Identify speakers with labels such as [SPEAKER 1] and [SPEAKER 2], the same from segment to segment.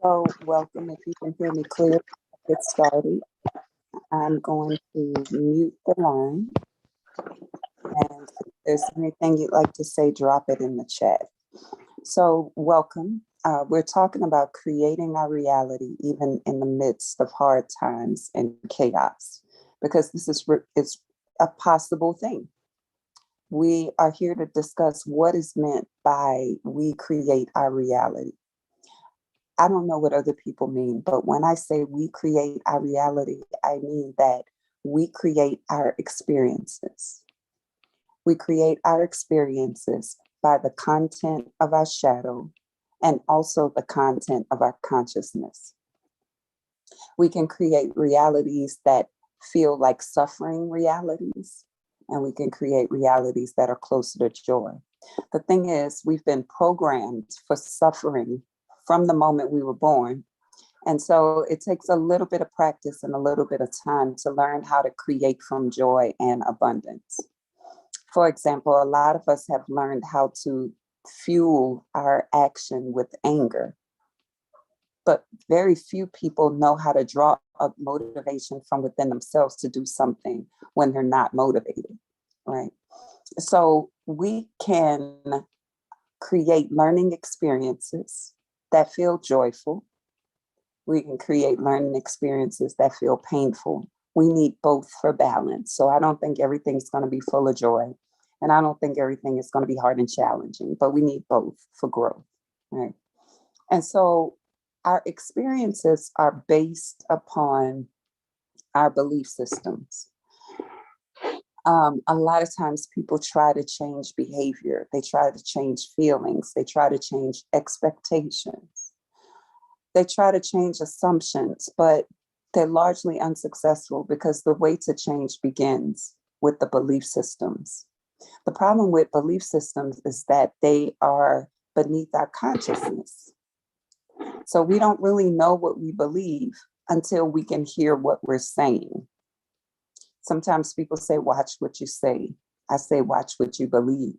[SPEAKER 1] So, welcome. If you can hear me clear, get started. I'm going to mute the line, and if there's anything you'd like to say, drop it in the chat. So, welcome. We're talking about creating our reality even in the midst of hard times and chaos, because this is a possible thing. We are here to discuss what is meant by we create our reality. I don't know what other people mean, but when I say we create our reality, I mean that we create our experiences. We create our experiences by the content of our shadow and also the content of our consciousness. We can create realities that feel like suffering realities, and we can create realities that are closer to joy. The thing is, we've been programmed for suffering from the moment we were born. And so it takes a little bit of practice and a little bit of time to learn how to create from joy and abundance. For example, a lot of us have learned how to fuel our action with anger, but very few people know how to draw up motivation from within themselves to do something when they're not motivated, right? So we can create learning experiences that feel joyful. We can create learning experiences that feel painful. We need both for balance. So I don't think everything's going to be full of joy. And I don't think everything is going to be hard and challenging, but we need both for growth, right? And so our experiences are based upon our belief systems. A lot of times people try to change behavior. They try to change feelings. They try to change expectations. They try to change assumptions, but they're largely unsuccessful because the way to change begins with the belief systems. The problem with belief systems is that they are beneath our consciousness. So we don't really know what we believe until we can hear what we're saying. Sometimes people say, watch what you say. I say, watch what you believe.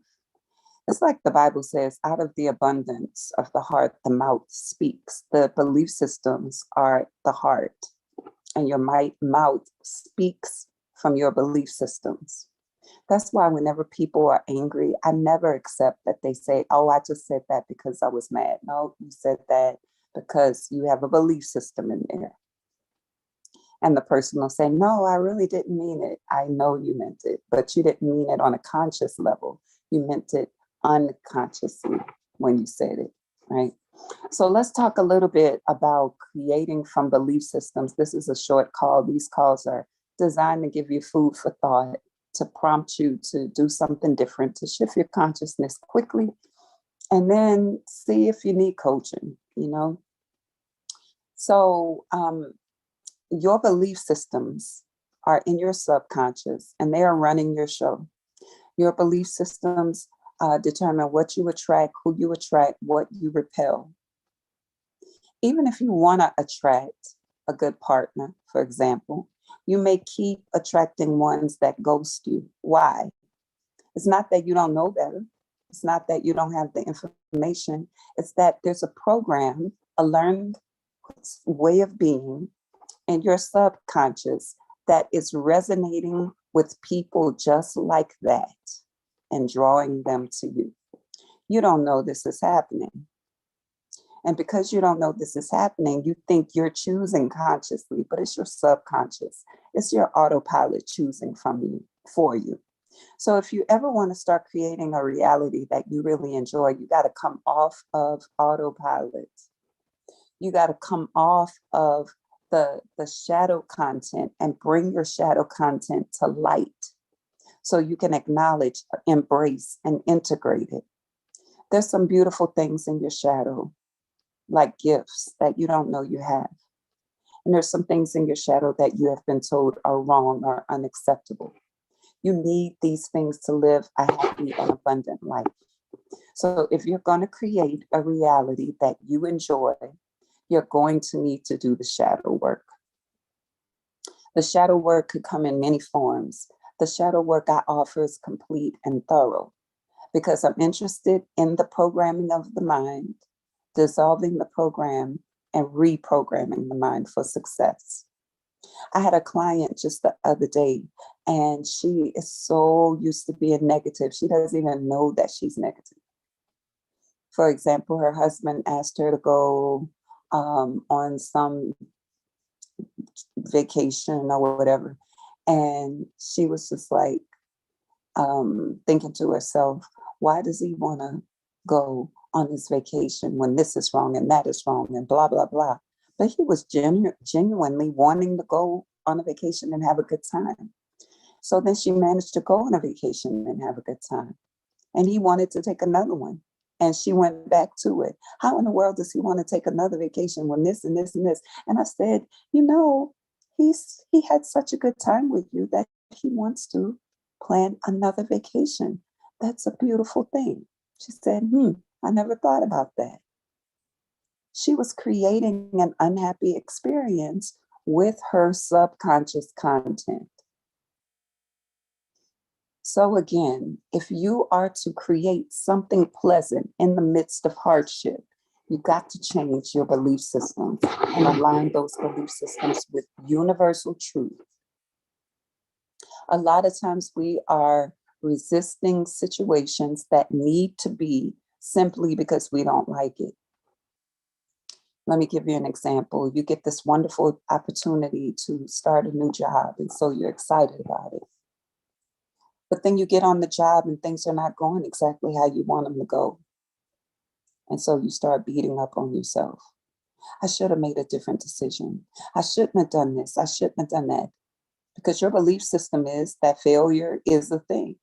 [SPEAKER 1] It's like the Bible says, out of the abundance of the heart, the mouth speaks. The belief systems are the heart, and your mouth speaks from your belief systems. That's why whenever people are angry, I never accept that they say, oh, I just said that because I was mad. No, you said that because you have a belief system in there. And the person will say, no, I really didn't mean it. I know you meant it, but you didn't mean it on a conscious level. You meant it unconsciously when you said it, right? So let's talk a little bit about creating from belief systems. This is a short call. These calls are designed to give you food for thought, to prompt you to do something different, to shift your consciousness quickly, and then see if you need coaching, you know? So your belief systems are in your subconscious and they are running your show. Your belief systems determine what you attract, who you attract, what you repel. Even if you want to attract a good partner, for example, you may keep attracting ones that ghost you. Why? It's not that you don't know better. It's not that you don't have the information. It's that there's a program, a learned way of being in your subconscious that is resonating with people just like that and drawing them to you. You don't know this is happening. And because you don't know this is happening, you think you're choosing consciously, but it's your subconscious. It's your autopilot choosing from you, for you. So if you ever want to start creating a reality that you really enjoy, you got to come off of autopilot. You got to come off of the shadow content and bring your shadow content to light so you can acknowledge, embrace, and integrate it. There's some beautiful things in your shadow, like gifts that you don't know you have. And there's some things in your shadow that you have been told are wrong or unacceptable. You need these things to live a happy and abundant life. So if you're going to create a reality that you enjoy, you're going to need to do the shadow work. The shadow work could come in many forms. The shadow work I offer is complete and thorough because I'm interested in the programming of the mind, dissolving the program, and reprogramming the mind for success. I had a client just the other day, and she is so used to being negative. She doesn't even know that she's negative. For example, her husband asked her to go on some vacation or whatever. And she was just like thinking to herself, why does he want to go on this vacation when this is wrong and that is wrong and blah, blah, blah. But he was genuinely wanting to go on a vacation and have a good time. So then she managed to go on a vacation and have a good time. And he wanted to take another one. And she went back to it. How in the world does he want to take another vacation when this and this and this? And I said, you know, he had such a good time with you that he wants to plan another vacation. That's a beautiful thing. She said, I never thought about that. She was creating an unhappy experience with her subconscious content. So again, if you are to create something pleasant in the midst of hardship, you got to change your belief systems and align those belief systems with universal truth. A lot of times we are resisting situations that need to be simply because we don't like it. Let me give you an example. You get this wonderful opportunity to start a new job, and so you're excited about it. But then you get on the job and things are not going exactly how you want them to go. And so you start beating up on yourself. I should have made a different decision. I shouldn't have done this. I shouldn't have done that. Because your belief system is that failure is a thing.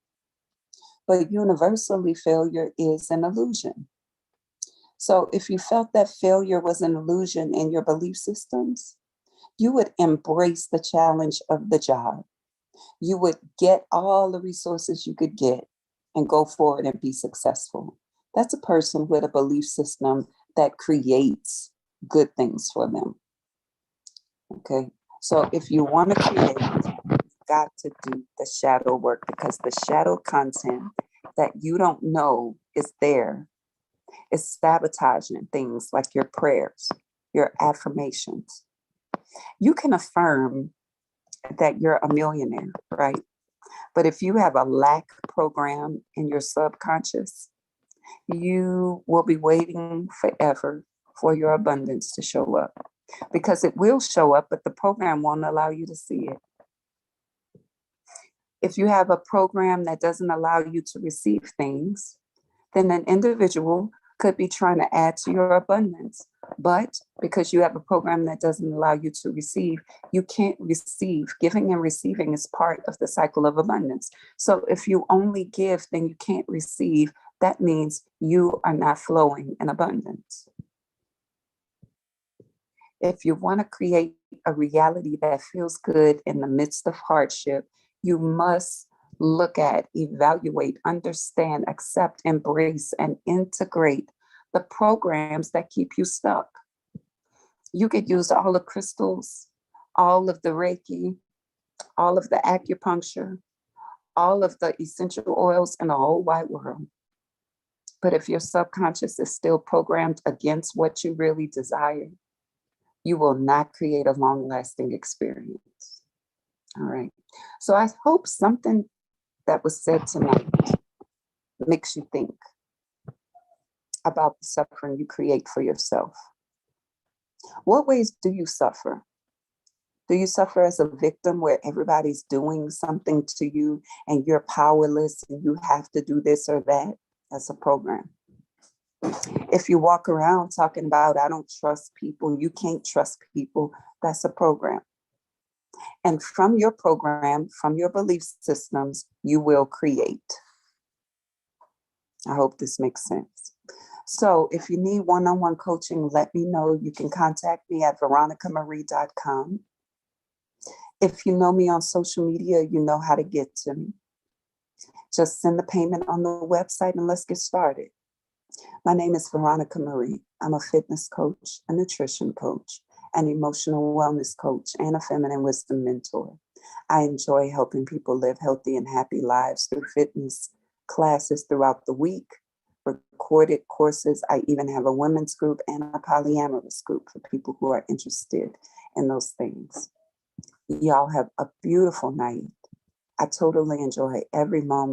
[SPEAKER 1] But universally, failure is an illusion. So if you felt that failure was an illusion in your belief systems, you would embrace the challenge of the job. You would get all the resources you could get and go forward and be successful. That's a person with a belief system that creates good things for them. Okay, so if you want to create, you've got to do the shadow work, because the shadow content that you don't know is there is sabotaging things like your prayers, your affirmations. You can affirm that you're a millionaire, right? But if you have a lack program in your subconscious, you will be waiting forever for your abundance to show up, because it will show up, but the program won't allow you to see it. If you have a program that doesn't allow you to receive things, then an individual could be trying to add to your abundance. But because you have a program that doesn't allow you to receive, you can't receive. Giving and receiving is part of the cycle of abundance. So if you only give, then you can't receive. That means you are not flowing in abundance. If you want to create a reality that feels good in the midst of hardship, you must look at, evaluate, understand, accept, embrace, and integrate the programs that keep you stuck. You could use all the crystals, all of the Reiki, all of the acupuncture, all of the essential oils in the whole wide world. But if your subconscious is still programmed against what you really desire, you will not create a long-lasting experience. All right. So I hope something that was said tonight makes you think about the suffering you create for yourself. What ways do you suffer? Do you suffer as a victim where everybody's doing something to you and you're powerless and you have to do this or that? That's a program. If you walk around talking about, I don't trust people, you can't trust people, that's a program. And from your program, from your belief systems, you will create. I hope this makes sense. So if you need one-on-one coaching, let me know. You can contact me at veronicamarie.com. If you know me on social media, you know how to get to me. Just send the payment on the website and let's get started. My name is Veronica Marie. I'm a fitness coach, a nutrition coach, an emotional wellness coach, and a feminine wisdom mentor. I enjoy helping people live healthy and happy lives through fitness classes throughout the week, recorded courses. I even have a women's group and a polyamorous group for people who are interested in those things. Y'all have a beautiful night. I totally enjoy every moment.